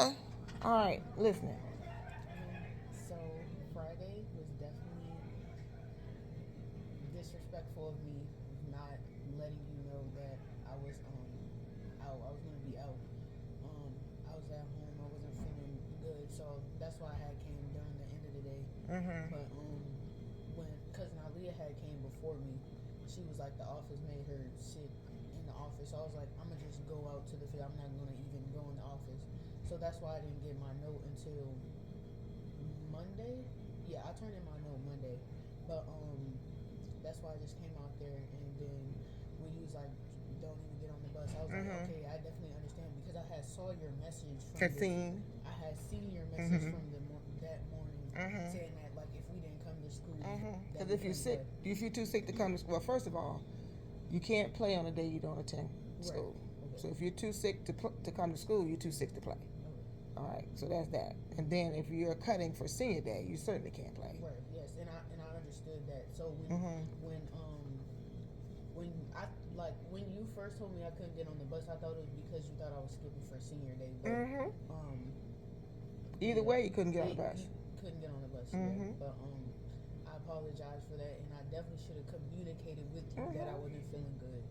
All right, listening. So Friday was definitely disrespectful of me not letting you know that I was out. I was gonna be out. I was at home. I wasn't feeling good, so that's why I had came during the end of the day. Mm-hmm. But when cousin Aliyah had came before me, she was like the office made her sit in the office. So I was like, I'm gonna just go out to the field. I'm not gonna even go in the office. So that's why I didn't get my note until Monday. Yeah, I turned in my note Monday, but that's why I just came out there. And then when you was like, don't even get on the bus, I was like, Mm-hmm. okay, I definitely understand because I had saw your message from the, Cassine. I had seen your message Mm-hmm. from that morning Mm-hmm. saying that like if we didn't come to school that Because we if you're couldn't sick, play. if you're too sick to come to school, well, first of all, you can't play on a day you don't attend Right. school. Okay. So if you're too sick to come to school, you're too sick to play. Okay. All right, so that's that. And then if you're cutting for senior day, you certainly can't play. Right. Yes, and I understood that. So Mm-hmm. when I like when you first told me I couldn't get on the bus, I thought it was because you thought I was skipping for senior day. But Mm-hmm. um, Either yeah, way, you couldn't get on the you bus. couldn't get on the bus. Yeah, Mm-hmm. but I apologize for that, and I definitely should have communicated with you that I Mm-hmm. wasn't feeling good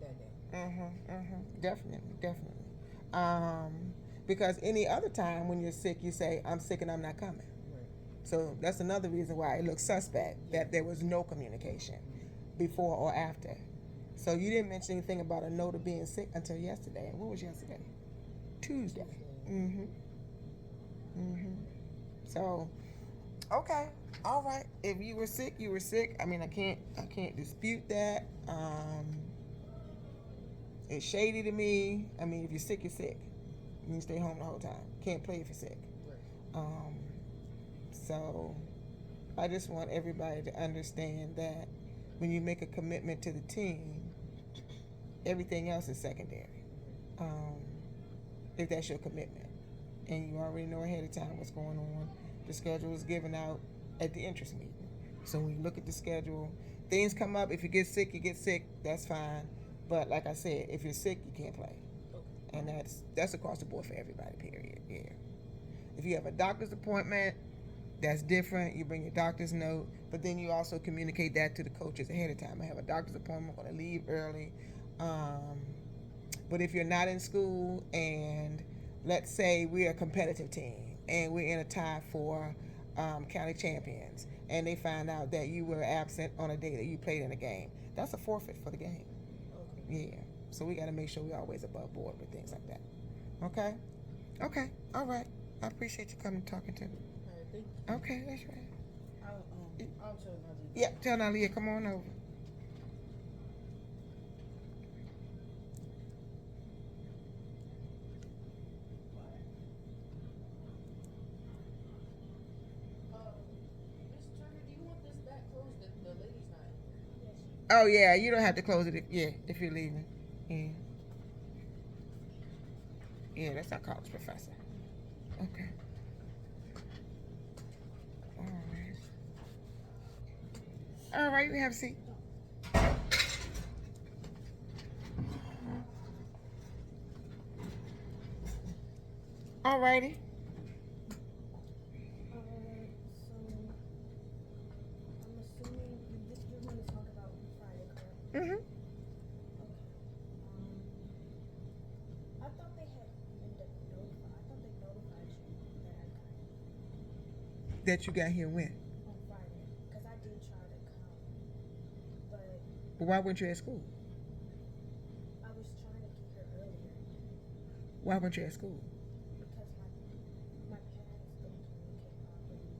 that day. Mm-hmm. Mm-hmm. Definitely, definitely. Um, because any other time when you're sick, you say, "I'm sick and I'm not coming." Right. So that's another reason why it looks suspect Yeah. that there was no communication before or after. So you didn't mention anything about a note of being sick until yesterday. And what was yesterday? Tuesday. Tuesday. Mm-hmm. Mm-hmm. So, okay, all right. If you were sick, you were sick. I mean, I can't dispute that. It's shady to me. I mean, if you're sick, you're sick. You stay home the whole time. Can't play if you're sick. Right. Um, so I just want everybody to understand that when you make a commitment to the team, everything else is secondary. Right. Um, if that's your commitment, and you already know ahead of time what's going on, the schedule is given out at the interest meeting. So when you look at the schedule, things come up. If you get sick, you get sick. That's fine. But like I said, if you're sick, you can't play, Okay. and that's across the board for everybody. Period. Yeah. If you have a doctor's appointment, that's different. You bring your doctor's note, but then you also communicate that to the coaches ahead of time. I have a doctor's appointment. I'm going to leave early. Um, but if you're not in school, and let's say we're a competitive team and we're in a tie for county champions, and they find out that you were absent on a day that you played in a game, that's a forfeit for the game. Okay. Yeah. So we got to make sure we're always above board with things like that. Okay. Okay. All right. I appreciate you coming and talking to me. All right. Thank you. Okay, that's I'll tell Nadia to right. Yeah, come. tell Nalia, come on over. Miss Turner, do you want this back closed? The lady's not in here. Oh yeah, you don't have to close it. If you're leaving. Yeah, yeah, that's our college professor. Okay. All right. All right, we have a seat. All righty. So I'm assuming you're going to talk about Friday, correct? Mhm. Okay. I thought they had ended up notified. I thought they notified you that I got That you got here when? on Friday because I did try to come, but But why weren't you at school? I was trying to get here earlier Why weren't you at school? because my parents didn't communicate properly and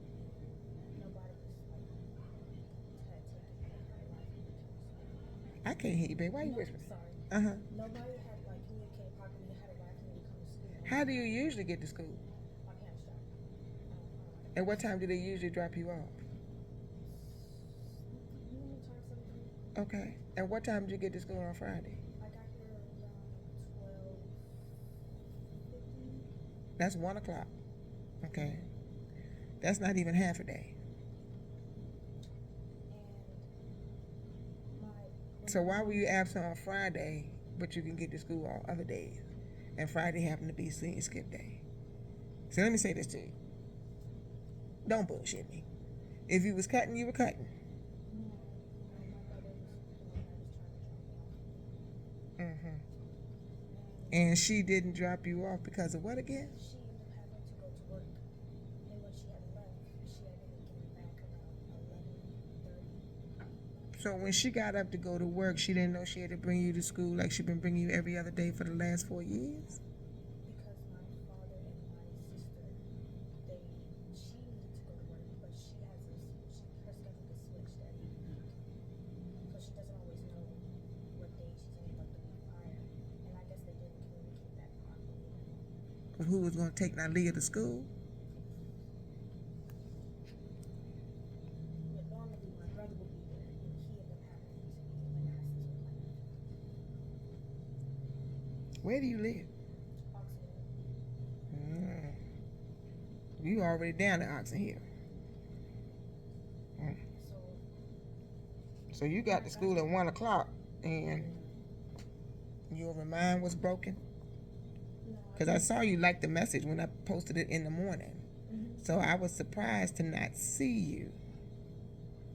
nobody was like had taken like my life when it came to school. I can't hear you, babe. Why are you No, whispering? sorry. Uh huh. Nobody had like communicated properly and had a right for me to come to school on How do you time. usually get to school? My parents dropped me And what off. time do they usually drop you off? You want me to talk something? Okay. And what time did you get to school on Friday? I got here around 12:50, That's 1 o'clock. Okay. That's not even half a day. and my when So my why were mom you absent on Friday, but you can get to school all other days? And Friday happened to be senior skip day. So let me say this to you. Don't bullshit me. If you was cutting, you were cutting. No, my brother was the one that was trying to drop me off. Mm-hmm. And And she didn't drop you off because of what again? she ended up having to go to work. And when she had left, she ended up getting back around 11:30. So when she got up to go to work, she didn't know she had to bring you to school like she been bringing you every other day for the last 4 years? Because my father and my sister, she needed to go to work, but her schedule gets switched every week, so she doesn't always know what day she's in, like the week prior. And I guess they didn't communicate that properly. But who was going to take Nalia to school? But normally my brother would be there, and he ended up having to be in Manassas with my nephew. Where do you live? Oxygen. You already down to Oxon Hill. So So you got to school at 1 o'clock and your mind was broken? no, Because I saw you like the message when I posted it in the morning. Mhm. So I was surprised to not see you.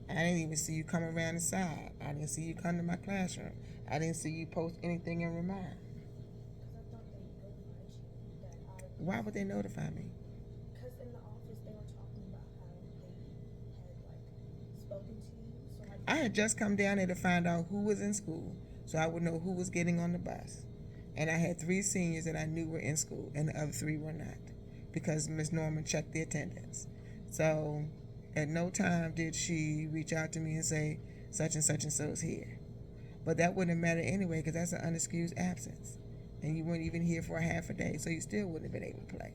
I didn't even see you come around the side. I didn't see you come to my classroom. I didn't see you post anything in Remind. Because I thought they notified you that Why would they notify me? Because in the office they were talking about how they had like spoken to you. So like I had just come down there to find out who was in school so I would know who was getting on the bus. And I had 3 seniors that I knew were in school and the other 3 were not because Miss Norman checked the attendance. So at no time did she reach out to me and say such and so is here. But that wouldn't have mattered anyway because that's an unexcused absence. And you weren't even here for a half a day, so you still wouldn't have been able to play.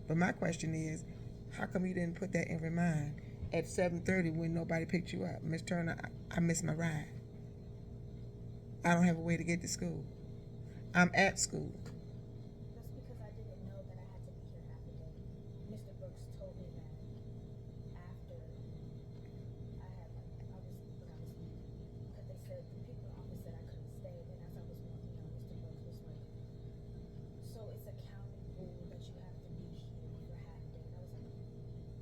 But my question is, how come you didn't put that in Remind at 7:30 when nobody picked you up? Miss Turner, I missed my ride. I don't have a way to get to school. I'm at school. that's because I didn't know that I had to be here half a day. Mr. Brooks told me that after I was leaving because they said the people in the office said I couldn't stay. And as I was walking out, Mr. Brooks was like, "So it's a county rule that you have to be here for half a day."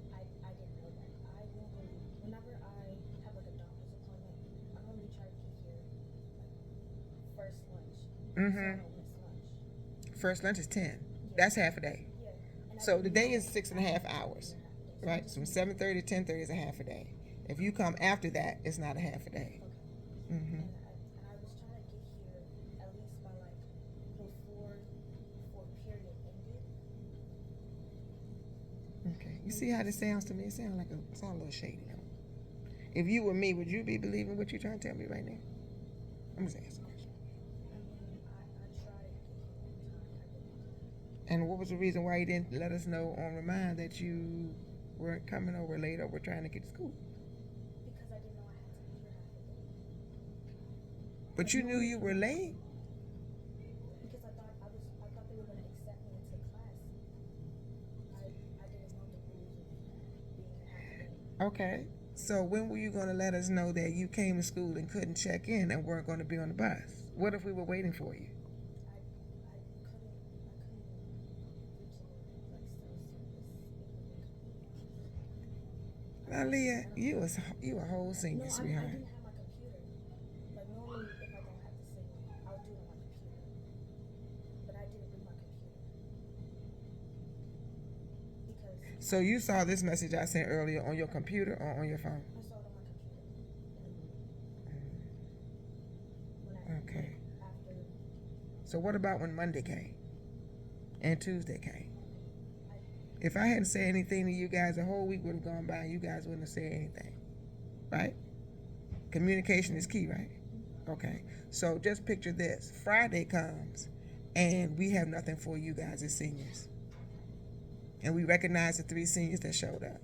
And I was like, I didn't know that. I normally, whenever I have like a doctor's appointment, I normally try to get here like first lunch, so I Mm-hmm. don't miss lunch. First lunch is 10. Yeah. That's half a day. Yeah. And I So the didn't day know is that 6.5 I had to be hours, here half a day. So I right? just From knew- 7:30 to 10:30 is a half a day. If you come after that, it's not a half a day. Okay. Mm-hmm. And I was trying to get here at least by like before period ended. Okay. You see how this sounds to me? It sounds a little shady. Though. If you were me, would you be believing what you're trying to tell me right now? I'm just asking a question. I mean, I tried to get here on time. I didn't. And what was the reason why you didn't let us know on Remind that you weren't coming or were late or were trying to get to school? Because I didn't know I had to be here half a day. But you knew you were late? Because I thought they were gonna accept me into class. I didn't know the rules of being here half a day. Okay. So when were you going to let us know that you came to school and couldn't check in and weren't going to be on the bus? What if we were waiting for you? I couldn't reach any like cell service. Now, Leah, you a whole senior, No, I sweetheart. didn't have my computer. Like normally, if I don't have the signal, I'll do it on my computer. But I didn't bring my computer because So you saw this message I sent earlier on your computer or on your phone? I saw it on my computer. When Okay. after So what about when Monday came and Tuesday came? If I hadn't said anything to you guys, the whole week would have gone by and you guys wouldn't have said anything, right? Communication is key, right? Okay. So just picture this. Friday comes and we have nothing for you guys as seniors. And we recognize the 3 seniors that showed up.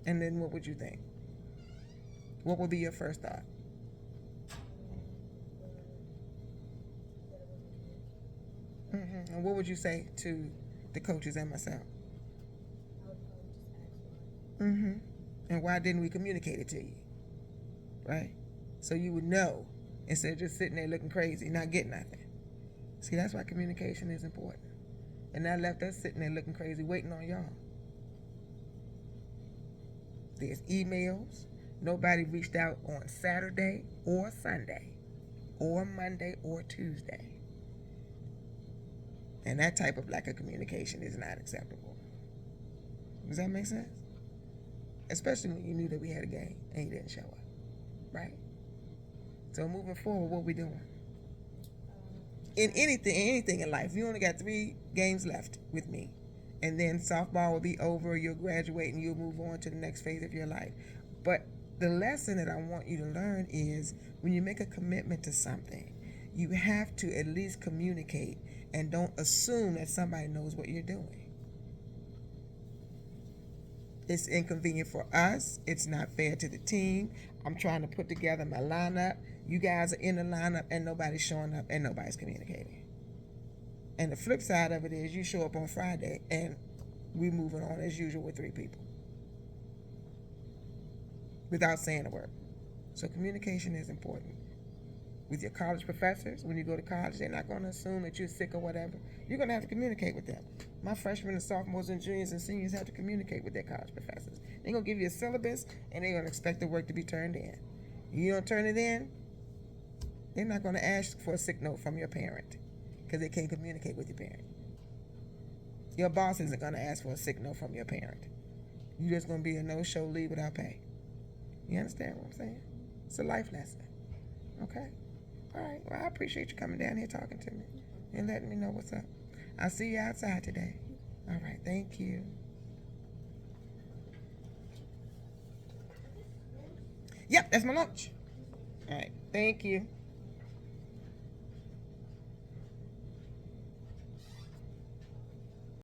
And then what would you think? What would be your first thought? And what would you say to the coaches and myself? I would probably just ask why. And why didn't we communicate it to you? Right? So you would know instead of just sitting there looking crazy, not getting nothing. See, that's why communication is important. And that left us sitting there looking crazy, waiting on y'all. There's emails. Nobody reached out on Saturday or Sunday or Monday or Tuesday. And that type of lack of communication is not acceptable. Does that make sense? Especially when you knew that we had a game and you didn't show up, right? So moving forward, what we doing? In anything in life, you only got 3 games left with me. And then softball will be over, you'll graduate, and you'll move on to the next phase of your life. But the lesson that I want you to learn is when you make a commitment to something, you have to at least communicate and don't assume that somebody knows what you're doing. It's inconvenient for us. It's not fair to the team. I'm trying to put together my lineup. You guys are in the lineup and nobody's showing up and nobody's communicating. And the flip side of it is you show up on Friday and we moving on as usual with 3 people without saying a word. So communication is important. With your college professors, when you go to college, they're not going to assume that you're sick or whatever. You're going to have to communicate with them. My freshmen and sophomores and juniors and seniors have to communicate with their college professors. They're going to give you a syllabus and they're going to expect the work to be turned in. You don't turn it in, they're not going to ask for a sick note from your parent because they can't communicate with your parent. Your boss isn't going to ask for a sick note from your parent. You're just going to be a no-show leave without pay. You understand what I'm saying? It's a life lesson. Okay? All right. Well, I appreciate you coming down here talking to me and letting me know what's up. I'll see you outside today. All right. Thank you. Yep, that's my lunch. All right. Thank you.